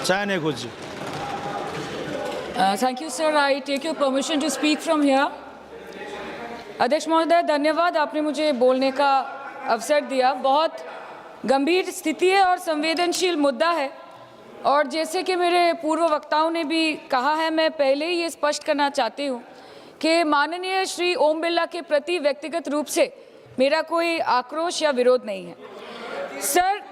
चाहे नहीं कुछ। Thank you, sir. I take your permission to speak from here. अध्यक्ष महोदय, धन्यवाद, आपने मुझे बोलने का अवसर दिया। बहुत गंभीर स्थिति है और संवेदनशील मुद्दा है, और जैसे कि मेरे पूर्व वक्ताओं ने भी कहा है, मैं पहले ही ये स्पष्ट करना चाहती हूँ कि माननीय श्री ओम बिरला के प्रति व्यक्तिगत रूप से मेरा कोई आक्रोश या विरोध नहीं है। Sir,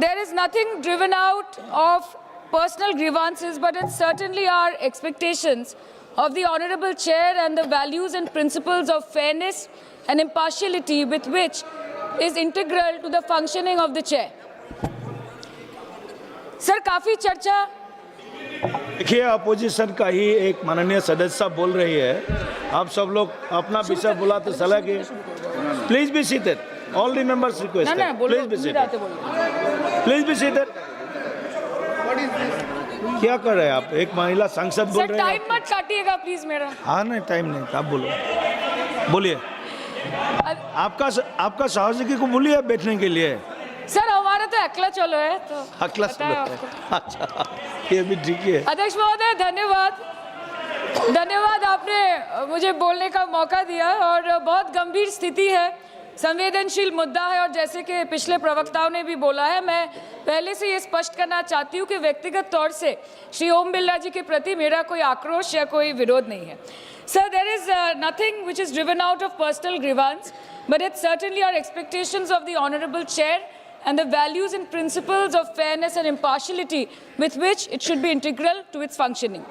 there is nothing driven out of personal grievances, but it's certainly our expectations of the Honorable Chair and the values and principles of fairness and impartiality with which is integral to the functioning of the Chair. Sir, काफ़ी चर्चा। देखिए, opposition का ही एक माननीय सदस्य बोल रही है, आप सब लोग अपना विषय बुलाते चला कि please be seated, all the members request, please be seated, please be seated. क्या कर रहे हैं आप? एक महिला सांसद बोल रहे हैं। टाइम मत काटिएगा प्लीज मेरा। हाँ, नहीं टाइम नहीं, आप बोलो, बोलिए। आपका सहयोगी को बोलिए बैठने के लिए। सर, हमारा तो अकेला चलो है, तो अकेला चलो है। अच्छा, ये भी ठीक है। अध्यक्ष महोदय, धन्यवाद, आपने मुझे बोलने का मौका दिया। और बहुत गंभीर स्थिति है, संवेदनशील मुद्दा है, और जैसे कि पिछले प्रवक्ताओं ने भी बोला है, मैं पहले से ये स्पष्ट करना चाहती हूँ कि व्यक्तिगत तौर से श्री ओम बिरला जी के प्रति मेरा कोई आक्रोश या कोई विरोध नहीं है। Sir, there is nothing which is driven out of personal grievance, but it's certainly our expectations of the honourable chair and the values and principles of fairness and impartiality with which it should be integral to its functioning.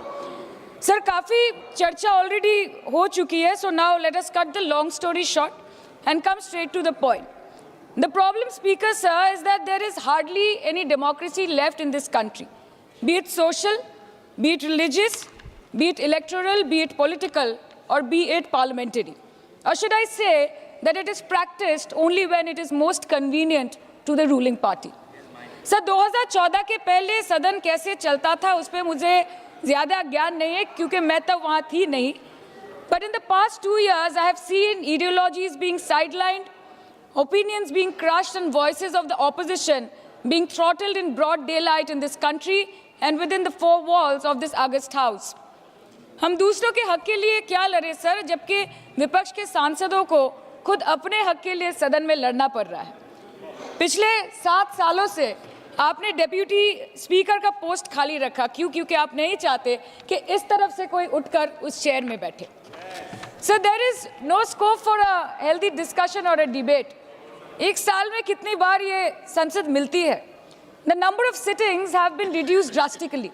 Sir, काफ़ी चर्चा already हो चुकी है, so now let us cut the long story short and come straight to the point. The problem, Speaker sir, is that there is hardly any democracy left in this country, be it social, be it religious, be it electoral, be it political, or be it parliamentary. Or should I say that it is practiced only when it is most convenient to the ruling party. Sir, 2014 के पहले सदन कैसे चलता था उस पर मुझे ज़्यादा ज्ञान नहीं है, क्योंकि मैं तब वहाँ थी नहीं। But in the past 2 years, I have seen ideologies being sidelined, opinions being crushed, and voices of the opposition being throttled in broad daylight in this country and within the four walls of this august house. हम दूसरों के हक के लिए क्या लड़े sir, जबकि विपक्ष के सांसदों को खुद अपने हक के लिए सदन में लड़ना पड़ रहा है। पिछले 7 सालों से आपने डेप्यूटी स्पीकर का पोस्ट खाली रखा। क्यों? क्योंकि आप नहीं चाहते कि इस तरफ से कोई उठकर उस चेयर में बैठे। So there is no scope for a healthy discussion और अ डिबेट। एक साल में कितनी बार ये संसद मिलती है? The number of sittings have been reduced drastically.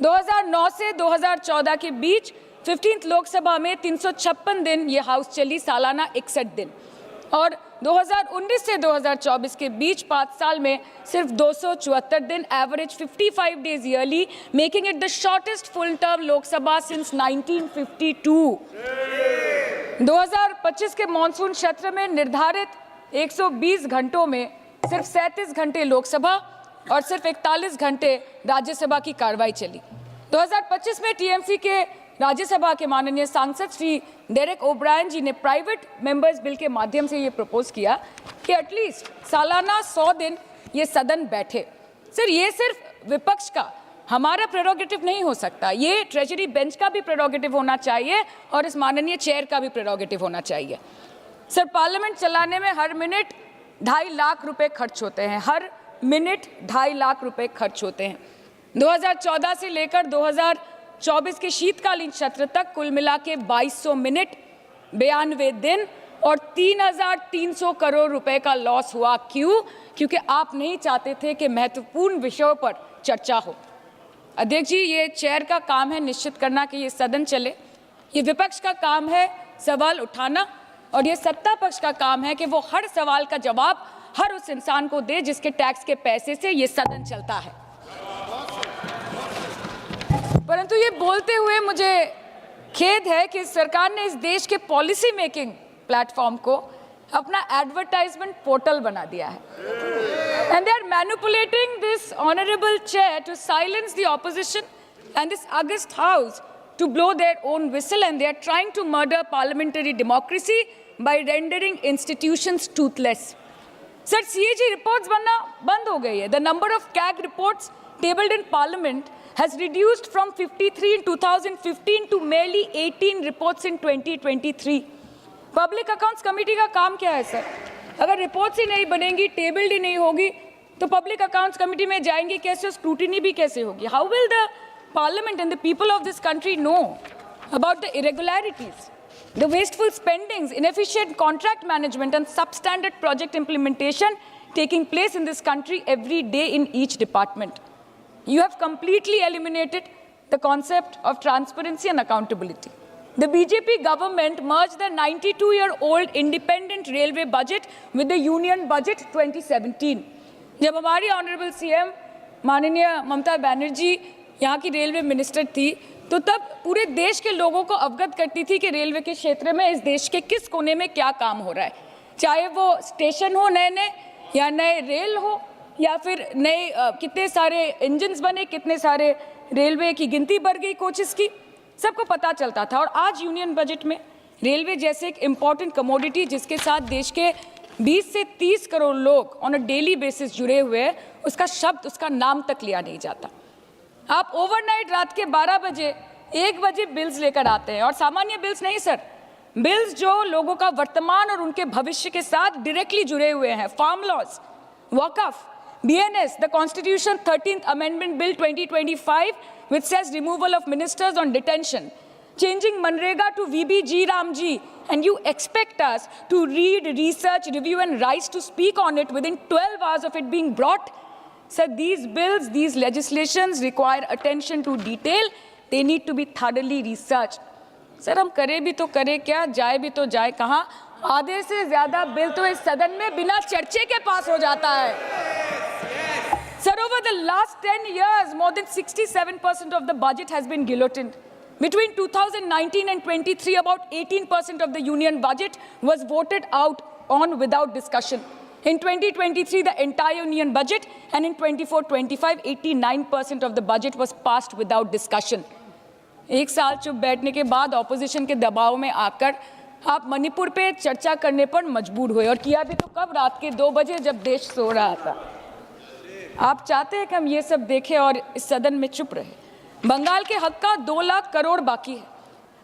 2009 से 2014 के बीच 15th लोकसभा में 356 दिन ये हाउस चली, सालाना 61 दिन, और 2019 से 2024 के बीच 5 साल में सिर्फ 274 दिन, average 55 days yearly, making it the shortest full term Lok Sabha since 1952। 2025 के मॉनसून सत्र में निर्धारित 120 घंटों में सिर्फ 37 घंटे लोकसभा और सिर्फ 41 घंटे राज्यसभा की कार्रवाई चली। 2025 में टीएमसी के राज्यसभा के माननीय सांसद श्री डेरेक ओब्रायन जी ने प्राइवेट मेंबर्स बिल के माध्यम से ये प्रपोज किया कि एटलीस्ट सालाना 100 दिन ये सदन बैठे। सर, ये सिर्फ विपक्ष का, हमारा प्रेरोगेटिव नहीं हो सकता, ये ट्रेजरी बेंच का भी प्रेरोगेटिव होना चाहिए और इस माननीय चेयर का भी प्रेरोगेटिव होना चाहिए। सर, पार्लियामेंट चलाने में हर मिनट 2.5 लाख रुपए खर्च होते हैं, हर मिनट 2.5 लाख रुपए खर्च होते हैं। 2014 से लेकर 2024 के शीतकालीन सत्र तक कुल मिला के 2200 मिनट, 92 दिन और 3,300 करोड़ रुपए का लॉस हुआ। क्यों? क्योंकि आप नहीं चाहते थे कि महत्वपूर्ण विषयों पर चर्चा हो। अध्यक्ष जी, ये चेयर का काम है निश्चित करना कि ये सदन चले, ये विपक्ष का काम है सवाल उठाना, और ये सत्ता पक्ष का काम है कि वो हर सवाल का जवाब हर उस इंसान को दे जिसके टैक्स के पैसे से ये सदन चलता है। परंतु ये बोलते हुए मुझे खेद है कि सरकार ने इस देश के पॉलिसी मेकिंग प्लेटफॉर्म को अपना एडवर्टाइजमेंट पोर्टल बना दिया है, and they are manipulating this honourable chair to silence the opposition and this august house to blow their own whistle, and they are trying to murder parliamentary democracy by rendering institutions toothless. Sir CAG reports बनना बंद हो गई है. The number of CAG reports tabled in parliament has reduced from 53 in 2015 to merely 18 reports in 2023. Public accounts committee का काम क्या है sir? अगर रिपोर्ट्स ही नहीं बनेंगी, टेबल्ड ही नहीं होगी, तो पब्लिक अकाउंट्स कमेटी में जाएंगे कैसे, स्क्रूटिनी भी कैसे होगी? How will the parliament and the people of this country know about the irregularities, the wasteful spendings, inefficient contract management and substandard project implementation taking place in this country every day in each department? You have completely eliminated the concept of transparency and accountability. The BJP government merged the 92-year-old independent railway budget with the union budget 2017. जब हमारी honourable CM माननीय ममता बनर्जी यहाँ की railway minister थी, तो तब पूरे देश के लोगों को अवगत करती थी कि रेलवे के क्षेत्र में इस देश के किस कोने में क्या काम हो रहा है, चाहे वो स्टेशन हो नए नए या नए रेल हो या फिर नए कितने सारे इंजन्स बने, कितने सारे रेलवे की गिनती बढ़ गई कोचेस की, सबको पता चलता था. और आज यूनियन बजट में रेलवे जैसे एक इम्पॉर्टेंट कमोडिटी जिसके साथ देश के 20 से 30 करोड़ लोग ऑन अ डेली बेसिस जुड़े हुए हैं, उसका शब्द, उसका नाम तक लिया नहीं जाता. आप ओवरनाइट रात के 12 बजे 1 बजे बिल्स लेकर आते हैं, और सामान्य बिल्स नहीं सर, बिल्स जो लोगों का वर्तमान और उनके भविष्य के साथ डायरेक्टली जुड़े हुए हैं. फार्म लॉज, वक़्फ़, BNS, the Constitution 13th Amendment Bill 2025, which says removal of ministers on detention, changing Manrega to VBG Ramji, and you expect us to read, research, review and rise to speak on it within 12 hours of it being brought? Sir, these bills, these legislations require attention to detail. They need to be thoroughly researched. Sir हम करें भी तो करें क्या, जाए भी तो जाए कहाँ? आधे से ज़्यादा बिल तो इस सदन में बिना चर्चे के पास हो जाता है. Sir, over the last 10 years, more than 67% of the budget has been guillotined. Between 2019 and 23, about 18% of the union budget was voted out on without discussion. In 2023, the entire union budget, and in 24-25, 89% of the budget was passed without discussion. एक साल चुप बैठने के बाद opposition के दबाव में आकर आप मणिपुर पे चर्चा करने पर मजबूर हुए, और किया भी तो कब, रात के 2 बजे जब देश सो रहा था. आप चाहते हैं कि हम ये सब देखें और इस सदन में चुप रहे. बंगाल के हक का 2 लाख करोड़ बाकी है.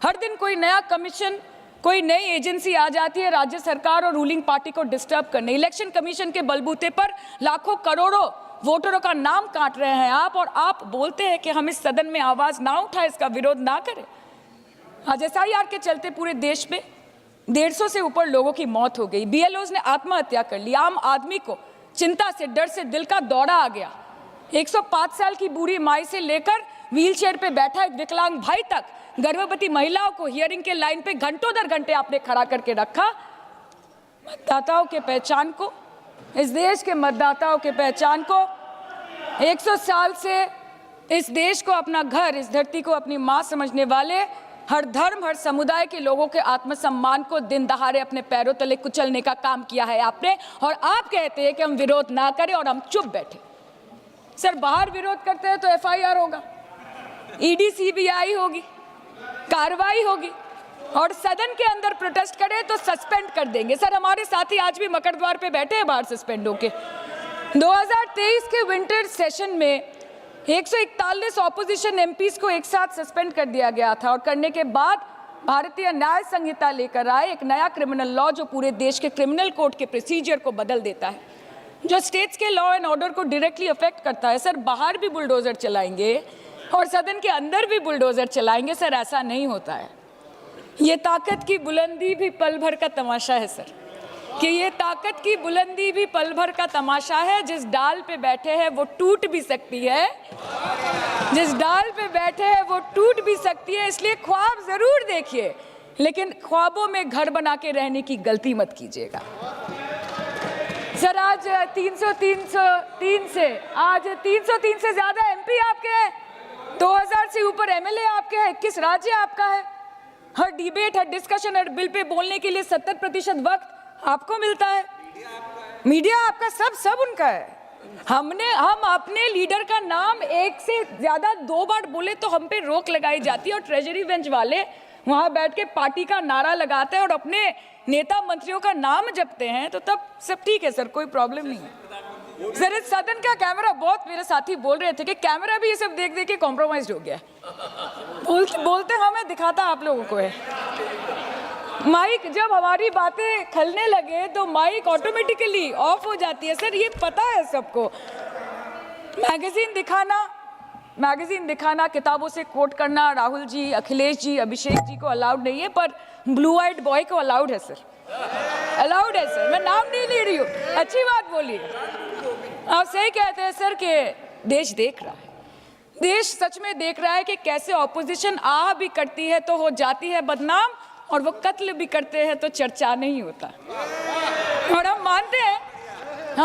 हर दिन कोई नया कमीशन, कोई नई एजेंसी आ जाती है राज्य सरकार और रूलिंग पार्टी को डिस्टर्ब करने. इलेक्शन कमीशन के बलबूते पर लाखों करोड़ों वोटरों का नाम काट रहे हैं आप, और आप बोलते हैं कि हम इस सदन में आवाज ना उठाएं, इसका विरोध ना करें. आज SIR के चलते पूरे देश में 150 से ऊपर लोगों की मौत हो गई. BLOs ने आत्महत्या कर ली. आम आदमी को चिंता से, डर से दिल का दौरा आ गया. 105 साल की बूढ़ी माई से लेकर व्हीलचेयर पे बैठा एक विकलांग भाई तक, गर्भवती महिलाओं को हियरिंग के लाइन पे घंटों दर घंटे आपने खड़ा करके रखा. मतदाताओं के पहचान को, इस देश के मतदाताओं के पहचान को, 100 साल से इस देश को अपना घर, इस धरती को अपनी माँ समझने वाले, हर धर्म, हर समुदाय के लोगों के आत्मसम्मान को दिन दहाड़े अपने पैरों तले कुचलने का काम किया है आपने. और आप कहते हैं कि हम विरोध ना करें और हम चुप बैठे. सर बाहर विरोध करते हैं तो FIR होगा, ED CBI होगी, कार्रवाई होगी, और सदन के अंदर प्रोटेस्ट करें तो सस्पेंड कर देंगे. सर हमारे साथी आज भी मकर द्वार पे बैठे हैं बाहर सस्पेंड होके. 2023 के विंटर सेशन में 141 ऑपोजिशन MPs को एक साथ सस्पेंड कर दिया गया था, और करने के बाद भारतीय न्याय संहिता लेकर आए एक नया क्रिमिनल लॉ जो पूरे देश के क्रिमिनल कोड के प्रोसीजर को बदल देता है, जो स्टेट्स के लॉ एंड ऑर्डर को डायरेक्टली अफेक्ट करता है. सर बाहर भी बुलडोजर चलाएंगे और सदन के अंदर भी बुलडोजर चलाएंगे. सर ऐसा नहीं होता है. ये ताकत की बुलंदी भी पल भर का तमाशा है सर, कि ये ताकत की बुलंदी भी पल भर का तमाशा है. जिस डाल पे बैठे हैं वो टूट भी सकती है, जिस डाल पे बैठे हैं वो टूट भी सकती है. इसलिए ख्वाब जरूर देखिए, लेकिन ख्वाबों में घर बना के रहने की गलती मत कीजिएगा. सर आज 303 से ज्यादा MP आपके हैं, 2000 से ऊपर MLA आपके हैं, 21 राज्य आपका है. हर डिबेट, हर डिस्कशन, हर बिल पे बोलने के लिए 70% वक्त आपको मिलता है. मीडिया आपका, सब उनका है. हम अपने लीडर का नाम 1 से ज्यादा 2 बार बोले तो हम पे रोक लगाई जाती है, और ट्रेजरी बेंच वाले वहाँ बैठ के पार्टी का नारा लगाते हैं और अपने नेता मंत्रियों का नाम जपते हैं, तो तब सब ठीक है सर, कोई प्रॉब्लम नहीं है सर। इस सदन का कैमरा, बहुत मेरे साथी बोल रहे थे कि कैमरा भी ये सब देख देख के कॉम्प्रोमाइज हो गया। बोलते हमें दिखाता आप लोगों को है। माइक जब हमारी बातें खलने लगे तो माइक ऑटोमेटिकली ऑफ हो जाती है सर, ये पता है सबको। मैगजीन दिखाना, किताबों से कोट करना राहुल जी, अखिलेश जी, अभिषेक जी को अलाउड नहीं है, पर ब्लू आइड बॉय को अलाउड है सर, अलाउड है सर। मैं नाम नहीं ले रही हूँ, अच्छी बात बोलिए। आप सही कहते हैं सर कि देश देख रहा है, देश सच में देख रहा है कि कैसे ऑपोजिशन आ भी करती है तो हो जाती है बदनाम, और वो कत्ल भी करते हैं तो चर्चा नहीं होता। और हम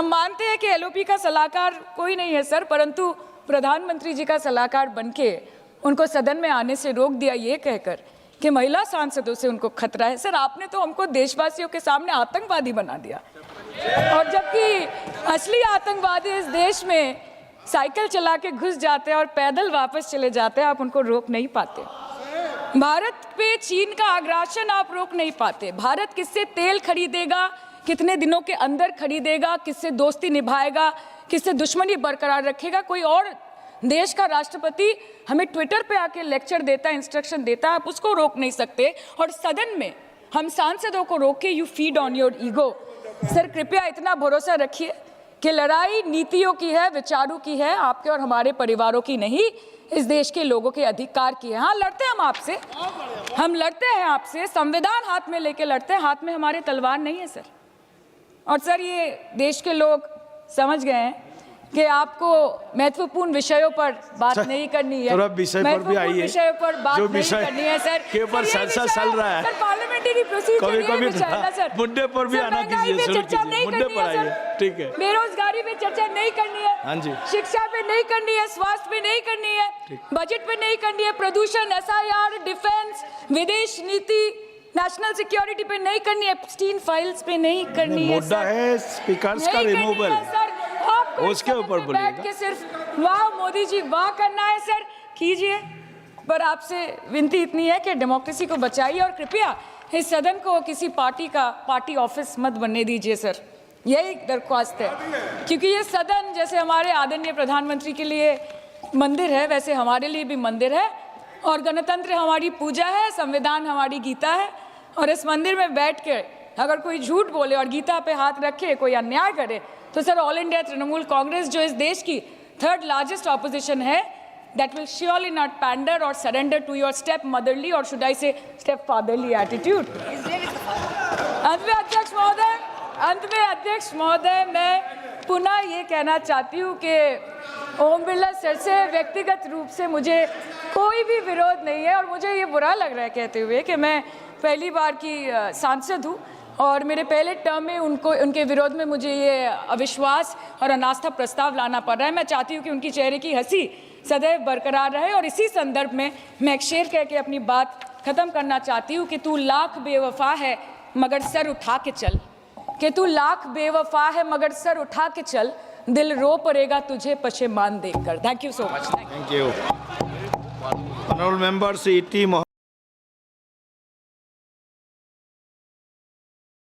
मानते हैं कि एलओपी का सलाहकार कोई नहीं है सर, परंतु प्रधानमंत्री जी का सलाहकार बनके उनको सदन में आने से रोक दिया ये कहकर कि महिला सांसदों से उनको खतरा है। सर आपने तो हमको देशवासियों के सामने आतंकवादी बना दिया, और जबकि असली आतंकवादी इस देश में साइकिल चला के घुस जाते हैं और पैदल वापस चले जाते हैं, आप उनको रोक नहीं पाते। भारत पे चीन का आग्रासन आप रोक नहीं पाते। भारत किससे तेल खरीदेगा, कितने दिनों के अंदर खरीदेगा, किससे दोस्ती निभाएगा, किससे दुश्मनी बरकरार रखेगा, कोई और देश का राष्ट्रपति हमें ट्विटर पे आके लेक्चर देता है, इंस्ट्रक्शन देता है, आप उसको रोक नहीं सकते। और सदन में हम सांसदों को रोक के you feed on your ego. Sir कृपया इतना भरोसा रखिए कि लड़ाई नीतियों की है, विचारों की है, आपके और हमारे परिवारों की नहीं, इस देश के लोगों के अधिकार की है। हाँ लड़ते हैं हम आपसे, हम लड़ते हैं आपसे, संविधान हाथ में लेके लड़ते हैं, हाथ में हमारे तलवार नहीं है सर। और सर ये देश के लोग समझ गए हैं कि आपको महत्वपूर्ण विषयों पर बात नहीं करनी है, महत्वपूर्ण विषयों पर बात नहीं करनी है सर, के ऊपर चर्चा चल रहा है सर, पार्लियामेंट्री प्रोसीजर ये विषय है ना सर। मुद्दे पर भी आना कीजिए, चर्चा नहीं करनी है सर, ठीक है। बेरोजगारी पे चर्चा नहीं करनी है, हाँ जी, शिक्षा पे नहीं करनी है, स्वास्थ्य पे नहीं करनी है, बजट पे नहीं करनी है, प्रदूषण, SIR, डिफेंस, विदेश नीति, नेशनल सिक्योरिटी पे नहीं करनी है, एप्स्टीन फाइल्स पे नहीं करनी है। मुद्दा है स्पीकर्स का रिमूवल, उसके ऊपर बैठ के सिर्फ वाह मोदी जी वाह करना है सर, कीजिए। पर आपसे विनती इतनी है कि डेमोक्रेसी को बचाइए और कृपया इस सदन को किसी पार्टी का पार्टी ऑफिस मत बनने दीजिए सर, यही दरख्वास्त है। क्योंकि ये सदन जैसे हमारे आदरणीय प्रधानमंत्री के लिए मंदिर है, वैसे हमारे लिए भी मंदिर है, और गणतंत्र हमारी पूजा है, संविधान हमारी गीता है। और इस मंदिर में बैठ के अगर कोई झूठ बोले और गीता पे हाथ रखे, कोई अन्याय करे, तो sir all India Trinamool Congress जो इस देश की 3rd लार्जेस्ट ऑपोजिशन है, that will surely not pander or surrender to your step motherly or should I say step fatherly attitude। अंत में अध्यक्ष महोदय मैं पुनः ये कहना चाहती हूँ कि ओम बिरला सर से व्यक्तिगत रूप से मुझे कोई भी विरोध नहीं है, और मुझे ये बुरा लग रहा है कहते हुए कि मैं पहली बार की सांसद हूँ और मेरे पहले टर्म में उनके विरोध में मुझे ये अविश्वास और अनास्था प्रस्ताव लाना पड़ रहा है। मैं चाहती हूँ कि उनकी चेहरे की हंसी सदैव बरकरार रहे, और इसी संदर्भ में मैं एक शेर कह के अपनी बात खत्म करना चाहती हूँ कि तू लाख बेवफा है मगर सर उठा के चल, कि तू लाख बेवफा है मगर सर उठा के चल, दिल रो पड़ेगा तुझे पशेमान देखकर। Thank you so much. Thank you. Honourable members, E.T.